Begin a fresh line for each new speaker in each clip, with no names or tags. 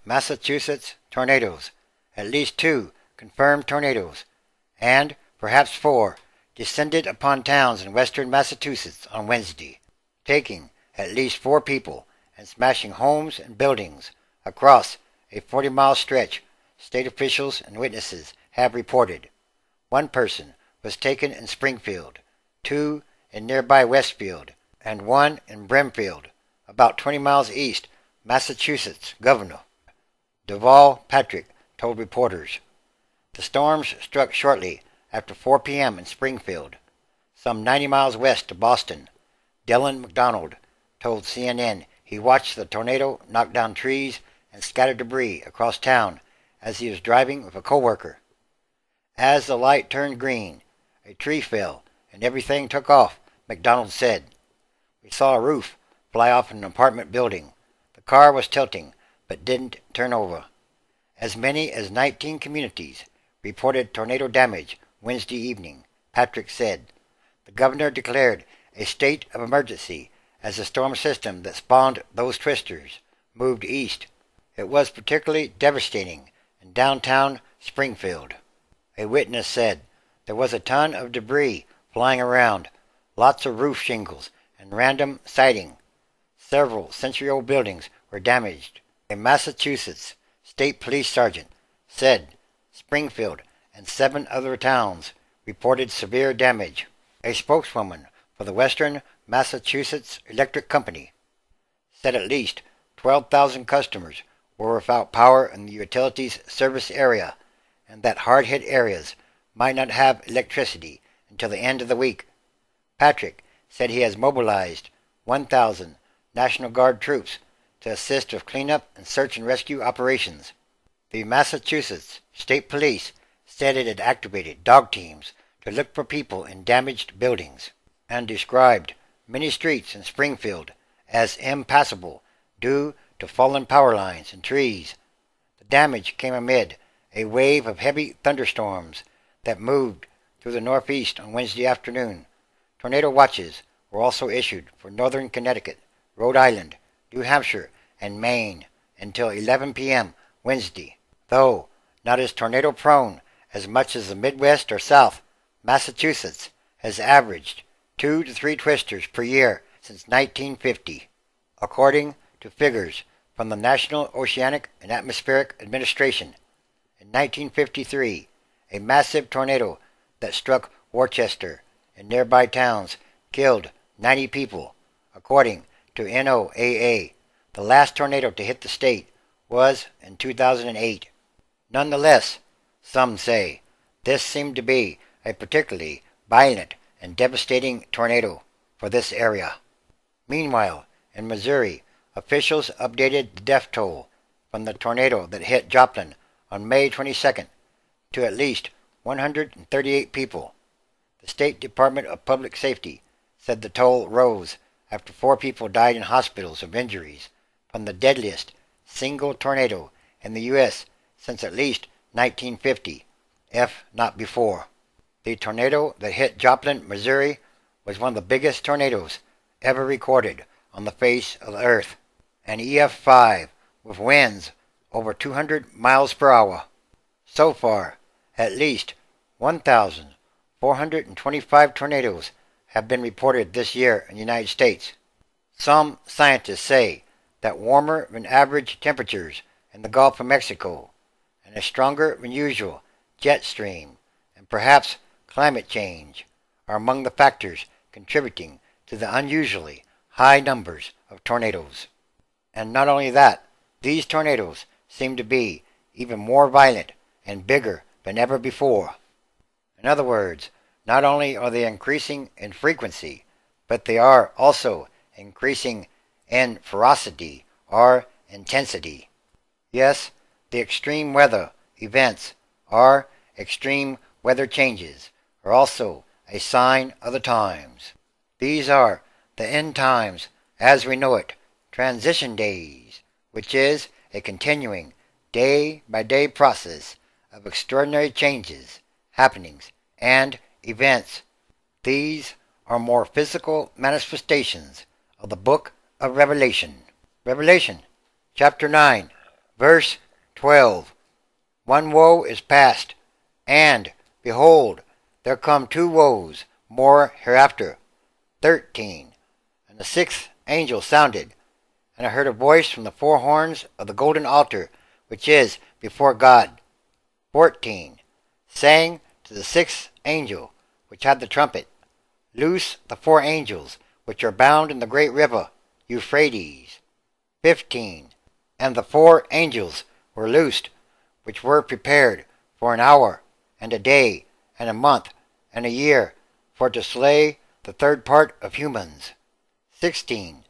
Massachusetts tornadoes. At least 2 confirmed tornadoes, and perhaps 4, descended upon towns in western Massachusetts on Wednesday, taking at least 4 people and smashing homes and buildings across a 40-mile stretch, state officials and witnesses have reported. 1 person was taken in Springfield, 2 in nearby Westfield, and 1 in Brimfield, about 20 miles east. Massachusetts Governor Deval Patrick told reporters. The storms struck shortly after 4 p.m. in Springfield, some 90 miles west of Boston. Dylan McDonald told CNN he watched the tornado knock down trees and scatter debris across town as he was driving with a coworker. As the light turned green, a tree fell and everything took off, McDonald said. We saw a roof fly off an apartment building. The car was tilting, but didn't turn over. As many as 19 communities reported tornado damage Wednesday evening, Patrick said. The governor declared a state of emergency as the storm system that spawned those twisters moved east. It was particularly devastating in downtown Springfield. A witness said there was a ton of debris flying around, lots of roof shingles, and random sighting. Several century-old buildings were damaged. A Massachusetts state police sergeant said Springfield and 7 other towns reported severe damage. A spokeswoman for the Western Massachusetts Electric Company said at least 12,000 customers were without power in the utilities service area, and that hard-hit areas might not have electricity until the end of the week. Patrick said he has mobilized 1,000 National Guard troops to assist with cleanup and search and rescue operations. The Massachusetts State Police said it had activated dog teams to look for people in damaged buildings, and described many streets in Springfield as impassable due to fallen power lines and trees. The damage came amid a wave of heavy thunderstorms that moved through the Northeast on Wednesday afternoon. Tornado watches were also issued for northern Connecticut, Rhode Island, New Hampshire, and Maine until 11 p.m. Wednesday. Though not as tornado-prone as much as the Midwest or South, Massachusetts has averaged 2 to 3 twisters per year since 1950, according to figures from the National Oceanic and Atmospheric Administration. In 1953, a massive tornado that struck Worcester and nearby towns killed 90 people, according to NOAA. The last tornado to hit the state was in 2008. Nonetheless, some say this seemed to be a particularly violent and devastating tornado for this area. Meanwhile, in Missouri, officials updated the death toll from the tornado that hit Joplin on May 22nd to at least 138 people. The State Department of Public Safety said the toll rose after 4 people died in hospitals of injuries from the deadliest single tornado in the U.S. since at least 1950, if not before. The tornado that hit Joplin, Missouri, was one of the biggest tornadoes ever recorded on the face of the earth, an EF5 with winds over 200 miles per hour. So far, at least 1,425 tornadoes have been reported this year in the United States. Some scientists say that warmer than average temperatures in the Gulf of Mexico and a stronger than usual jet stream and perhaps climate change are among the factors contributing to the unusually high numbers of tornadoes. And not only that, these tornadoes seem to be even more violent and bigger than ever before. In other words, not only are they increasing in frequency, but they are also increasing in ferocity or intensity. Yes, the extreme weather events or extreme weather changes are also a sign of the times. These are the end times as we know it, transition days, which is a continuing day-by-day process of extraordinary changes, happenings, and events. These are more physical manifestations of the book of Revelation. Revelation, chapter 9, Verse 12. One woe is past, and, behold, there come two woes more hereafter. 13. And the sixth angel sounded, and I heard a voice from the four horns of the golden altar which is before God. 14. Saying to the sixth angel which had the trumpet, Loose the four angels which are bound in the great river Euphrates. 15. And the four angels were loosed, which were prepared for an hour, and a day, and a month, and a year, for to slay the third part of humans. 16.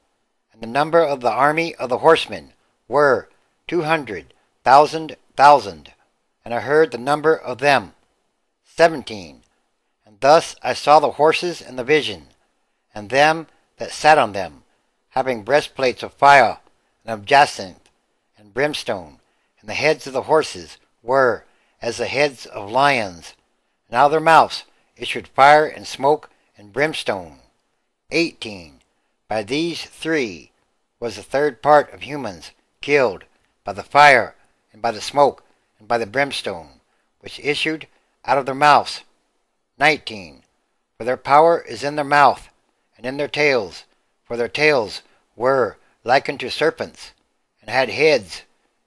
And the number of the army of the horsemen were 200,000,000, and I heard the number of them. 17. And thus I saw the horses in the vision, and them that sat on them, having breastplates of fire, and of jacinth, and brimstone, and the heads of the horses were as the heads of lions, and out of their mouths issued fire and smoke and brimstone. 18. By these three was the third part of humans killed by the fire, and by the smoke, and by the brimstone, which issued out of their mouths. 19. For their power is in their mouth, and in their tails, for their tails were like unto serpents, and had heads,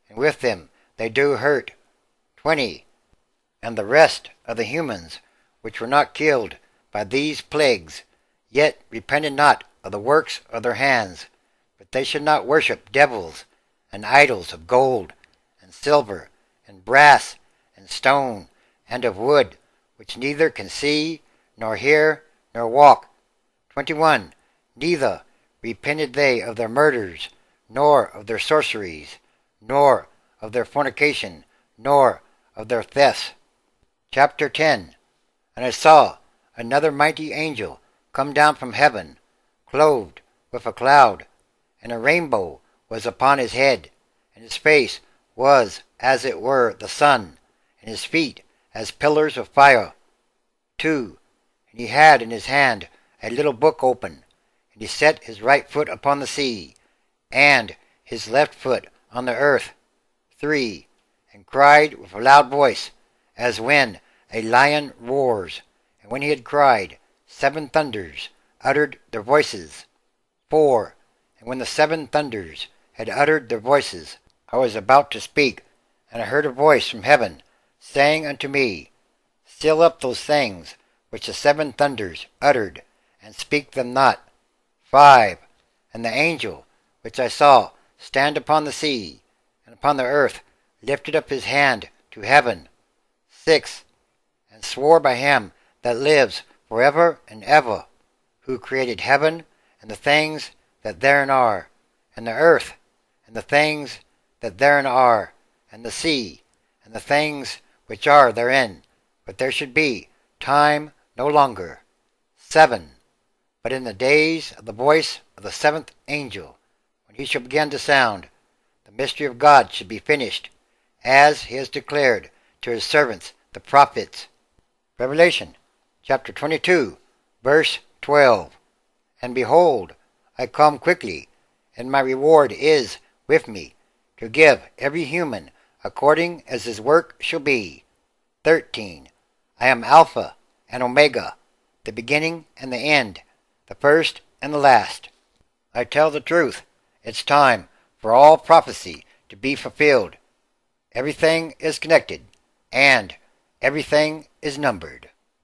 and with them they do hurt. 20. And the rest of the humans which were not killed by these plagues, yet repented not of the works of their hands, but they should not worship devils, and idols of gold, and silver, and brass, and stone, and of wood, which neither can see, nor hear, nor walk. 21. Neither repented they of their murders, nor of their sorceries, nor of their fornication, nor of their thefts. Chapter 10. And I saw another mighty angel come down from heaven, clothed with a cloud, and a rainbow was upon his head, and his face was as it were the sun, and his feet as pillars of fire. 2. And he had in his hand a little book open, and he set his right foot upon the sea, and his left foot on the earth. 3. And cried with a loud voice, as when a lion roars, and when he had cried, 7 thunders uttered their voices. 4. And when the 7 thunders had uttered their voices, I was about to speak, and I heard a voice from heaven, saying unto me, Seal up those things which the 7 thunders uttered, and speak them not. 5. And the angel which I saw stand upon the sea, and upon the earth, lifted up his hand to heaven. 6. And swore by him that lives for ever and ever, who created heaven, and the things that therein are, and the earth, and the things that therein are, and the sea, and the things which are therein, but there should be time no longer. 7. But in the days of the voice of the 7th angel, when he shall begin to sound, the mystery of God should be finished, as he has declared to his servants the prophets. Revelation chapter 22, verse 12. And behold, I come quickly, and my reward is with me, to give every human according as his work shall be. 13. I am Alpha and Omega, the beginning and the end, the first and the last. I tell the truth, it's time for all prophecy to be fulfilled. Everything is connected, and everything is numbered.